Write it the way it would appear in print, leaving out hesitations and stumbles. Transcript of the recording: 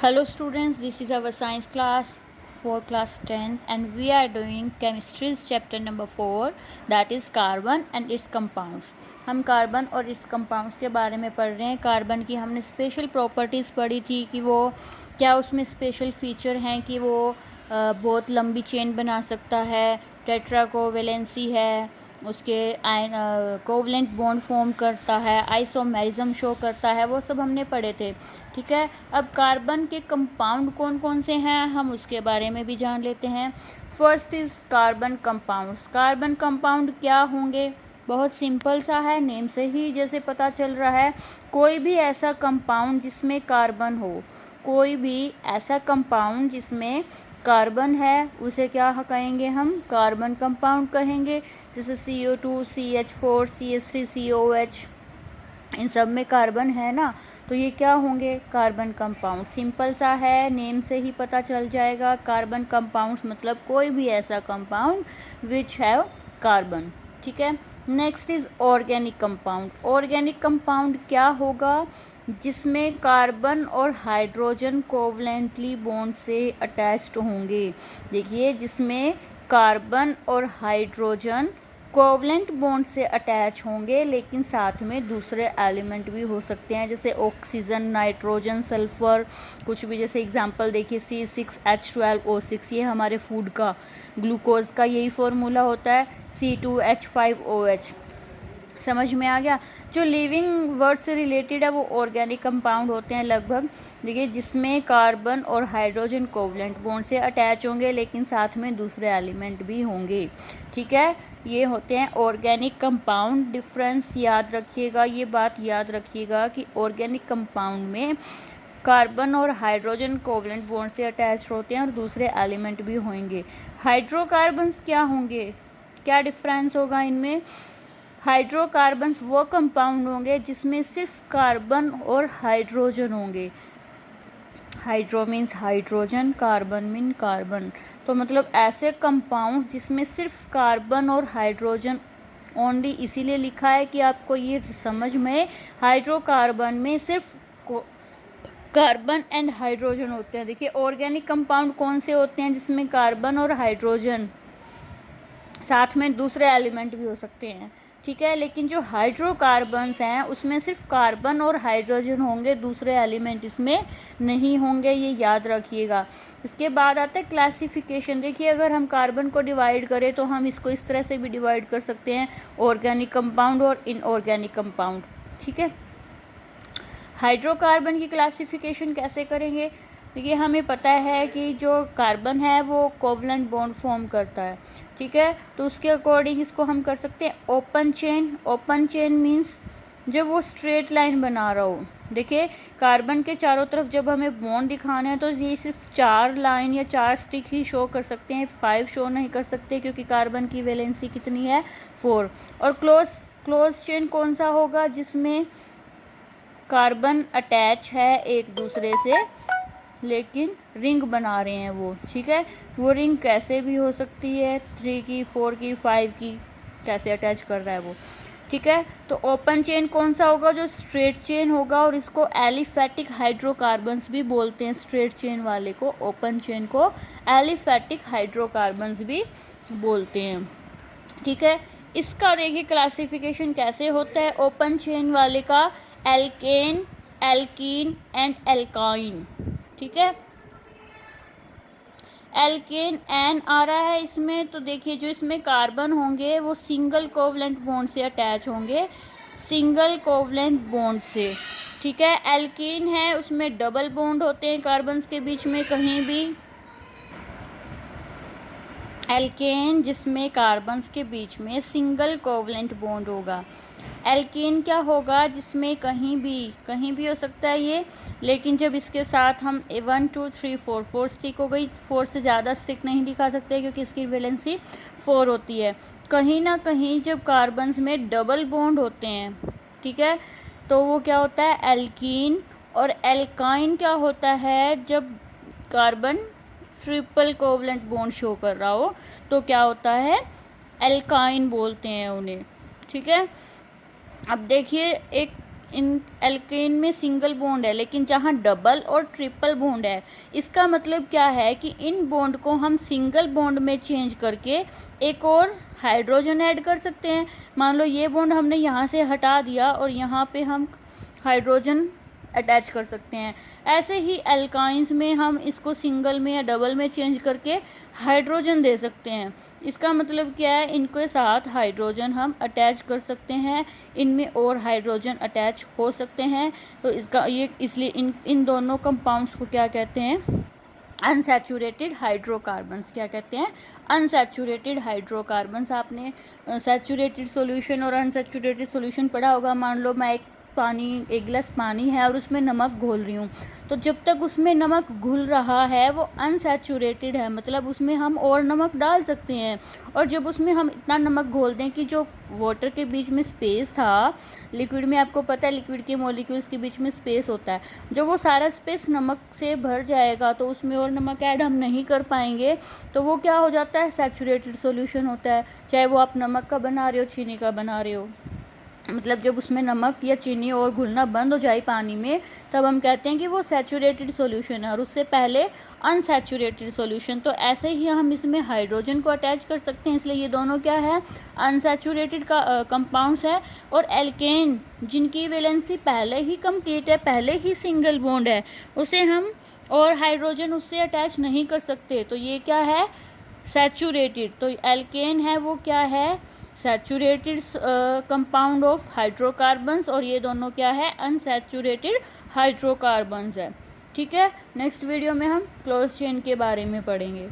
Hello students, this is our science class for class 10 and we are doing chemistry's chapter number 4 that is carbon and its compounds। हम carbon और it's compounds के बारे में पढ़ रहे हैं। Carbon की हमने स्पेशल प्रॉपर्टीज़ पढ़ी थी कि वो क्या उसमें स्पेशल फीचर हैं कि वो बहुत लंबी चेन बना सकता है, टेट्रा कोवेलेंसी है, उसके कोवलेंट बॉन्ड फॉर्म करता है, आइसोमेरिज्म शो करता है, वो सब हमने पढ़े थे। ठीक है, अब कार्बन के कंपाउंड कौन कौन से हैं हम उसके बारे में भी जान लेते हैं। First is carbon compounds. Carbon compound क्या होंगे? बहुत सिंपल सा है, नेम से ही जैसे पता चल रहा है, कोई भी ऐसा कंपाउंड जिसमें कार्बन हो, कोई भी ऐसा कंपाउंड जिसमें कार्बन है उसे क्या कहेंगे? हम कार्बन कंपाउंड कहेंगे। जैसे CO2, CH4, CH3, COH, इन सब में कार्बन है ना, तो ये क्या होंगे? Carbon compound. सिंपल सा है, नेम से ही पता चल जाएगा। कार्बन कंपाउंड्स मतलब कोई भी ऐसा कंपाउंड विच हैव कार्बन। ठीक है, next is organic compound. Organic compound क्या होगा? जिसमें कार्बन और हाइड्रोजन कोवलेंटली बॉन्ड से अटैच्ड होंगे। देखिए, जिसमें कार्बन और हाइड्रोजन कोवलेंट बॉन्ड से अटैच होंगे, लेकिन साथ में दूसरे एलिमेंट भी हो सकते हैं, जैसे ऑक्सीजन, नाइट्रोजन, सल्फर, कुछ भी। जैसे एग्जांपल देखिए, C6H12O6, ये हमारे फूड का, ग्लूकोज का यही फॉर्मूला होता है, C2H5OH। समझ में आ गया? जो लिविंग वर्ड से रिलेटेड है वो ऑर्गेनिक कंपाउंड होते हैं लगभग। देखिए, जिसमें कार्बन और हाइड्रोजन कोवलेंट बॉन्ड से अटैच होंगे, लेकिन साथ में दूसरे एलिमेंट भी होंगे। ठीक है, ये होते हैं ऑर्गेनिक कंपाउंड। डिफरेंस याद रखिएगा, ये बात याद रखिएगा कि ऑर्गेनिक कंपाउंड में कार्बन और हाइड्रोजन कोवलेंट बॉन्ड से अटैच होते हैं और दूसरे एलिमेंट भी होंगे। हाइड्रोकार्बन्स क्या होंगे? क्या डिफरेंस होगा इनमें? हाइड्रोकार्बन्स वो कंपाउंड होंगे जिसमें सिर्फ कार्बन और हाइड्रोजन होंगे। Hydro means hydrogen, carbon mean carbon. तो मतलब ऐसे कंपाउंड जिसमें सिर्फ कार्बन और हाइड्रोजन ओनली, इसीलिए लिखा है कि आपको ये समझ में, हाइड्रोकार्बन में सिर्फ कार्बन एंड हाइड्रोजन होते हैं। देखिए, ऑर्गेनिक कंपाउंड कौन से होते हैं? जिसमें कार्बन और हाइड्रोजन, साथ में दूसरे एलिमेंट भी हो सकते हैं। ठीक है, लेकिन जो हाइड्रोकार्बन्स हैं उसमें सिर्फ कार्बन और हाइड्रोजन होंगे, दूसरे एलिमेंट इसमें नहीं होंगे, ये याद रखिएगा। इसके बाद आता है क्लासिफिकेशन। देखिए, अगर हम कार्बन को डिवाइड करें तो हम इसको इस तरह से भी डिवाइड कर सकते हैं, ऑर्गेनिक कंपाउंड और इनऑर्गेनिक कंपाउंड। ठीक है, हाइड्रोकार्बन की क्लासिफिकेशन कैसे करेंगे? देखिए, हमें पता है कि जो कार्बन है वो कोवलेंट बॉन्ड फॉर्म करता है। ठीक है, तो उसके अकॉर्डिंग इसको हम कर सकते हैं open chain. Open chain means जब वो स्ट्रेट लाइन बना रहा हो। देखिए, कार्बन के चारों तरफ जब हमें बॉन्ड दिखाना है तो ये सिर्फ 4 लाइन या 4 स्टिक ही शो कर सकते हैं, 5 शो नहीं कर सकते, क्योंकि कार्बन की वैलेंसी कितनी है? 4। और क्लोज चेन कौन सा होगा? जिसमें कार्बन अटैच है एक दूसरे से, लेकिन रिंग बना रहे हैं वो। ठीक है, वो रिंग कैसे भी हो सकती है, 3 की, 4 की, 5 की, कैसे अटैच कर रहा है वो। ठीक है, तो ओपन चेन कौन सा होगा? जो स्ट्रेट चेन होगा, और इसको एलिफैटिक हाइड्रोकार्बन्स भी बोलते हैं। स्ट्रेट चेन वाले को, ओपन चेन को एलिफैटिक हाइड्रोकार्बन्स भी बोलते हैं। ठीक है, इसका देखिए क्लासिफिकेशन कैसे होता है ओपन चेन वाले का, एल्केन, एल्कीन एंड एल्काइन। ठीक है, एल्केन एन आ रहा है इसमें, तो देखिए जो इसमें कार्बन होंगे वो सिंगल कोवलेंट बॉन्ड से अटैच होंगे, सिंगल कोवलेंट बॉन्ड से। ठीक है, एल्कीन है उसमें डबल बॉन्ड होते हैं कार्बन्स के बीच में कहीं भी। एल्केन जिसमें कार्बन्स के बीच में सिंगल कोवलेंट बॉन्ड होगा। एल्कीन क्या होगा? जिसमें कहीं भी हो सकता है ये, लेकिन जब इसके साथ हम 1 2 3 4 स्टिक हो गई, 4 से ज़्यादा स्टिक नहीं दिखा सकते क्योंकि इसकी वैलेंसी 4 होती है। कहीं ना कहीं जब कार्बन्स में डबल बॉन्ड होते हैं, ठीक है, तो वो क्या होता है? एल्कीन। और एल्काइन क्या होता है? जब carbon triple covalent bond show कर रहा हो तो क्या होता है? एल्काइन बोलते हैं उन्हें। ठीक है, अब देखिए, एक इन एल्केन में सिंगल बॉन्ड है, लेकिन जहाँ डबल और ट्रिपल बॉन्ड है, इसका मतलब क्या है कि इन बॉन्ड को हम सिंगल बॉन्ड में चेंज करके एक और हाइड्रोजन ऐड कर सकते हैं। मान लो ये बॉन्ड हमने यहाँ से हटा दिया और यहाँ पे हम हाइड्रोजन अटैच कर सकते हैं। ऐसे ही एल्काइंस में हम इसको सिंगल में या डबल में चेंज करके हाइड्रोजन दे सकते हैं। इसका मतलब क्या है, इनके साथ हाइड्रोजन हम अटैच कर सकते हैं, इनमें और हाइड्रोजन अटैच हो सकते हैं। तो इसका ये इसलिए इन दोनों कंपाउंड्स को क्या कहते हैं, अनसैचुरेटेड हाइड्रोकार्बन्स। क्या कहते हैं, अनसैचुरेटेड हाइड्रोकार्बन्स। आपने सैचुरेटेड सॉल्यूशन और अनसैचुरेटेड सॉल्यूशन पढ़ा होगा। मान लो मैं एक गिलास पानी है और उसमें नमक घोल रही हूँ, तो जब तक उसमें नमक घुल रहा है वो अनसैचुरेटेड है, मतलब उसमें हम और नमक डाल सकते हैं। और जब उसमें हम इतना नमक घोल दें कि जो वाटर के बीच में स्पेस था, लिक्विड में आपको पता है लिक्विड के मॉलिक्यूल्स के बीच में स्पेस होता है, जब वो सारा स्पेस नमक से भर जाएगा तो उसमें और नमक ऐड हम नहीं कर पाएंगे, तो वो क्या हो जाता है, सैचुरेटेड सॉल्यूशन होता है। चाहे वो आप नमक का बना रहे हो, चीनी का बना रहे हो, मतलब जब उसमें नमक या चीनी और घुलना बंद हो जाए पानी में, तब हम कहते हैं कि वो सैचुरेटेड सॉल्यूशन है, और उससे पहले अनसैचुरेटेड सॉल्यूशन। तो ऐसे ही हम इसमें हाइड्रोजन को अटैच कर सकते हैं, इसलिए ये दोनों क्या है, अनसैचुरेटेड का कंपाउंड्स है। और एल्केन जिनकी वैलेंसी पहले ही कंप्लीट है, पहले ही सिंगल बॉन्ड है, उसे हम और हाइड्रोजन उससे अटैच नहीं कर सकते, तो ये क्या है, सैचुरेटेड। तो एल्केन है वो क्या है, सैचुरेटेड कंपाउंड ऑफ हाइड्रोकार्बन्स, और ये दोनों क्या है, अनसैचुरेटेड हाइड्रोकार्बन्स है। ठीक है, नेक्स्ट वीडियो में हम क्लोज चेन के बारे में पढ़ेंगे।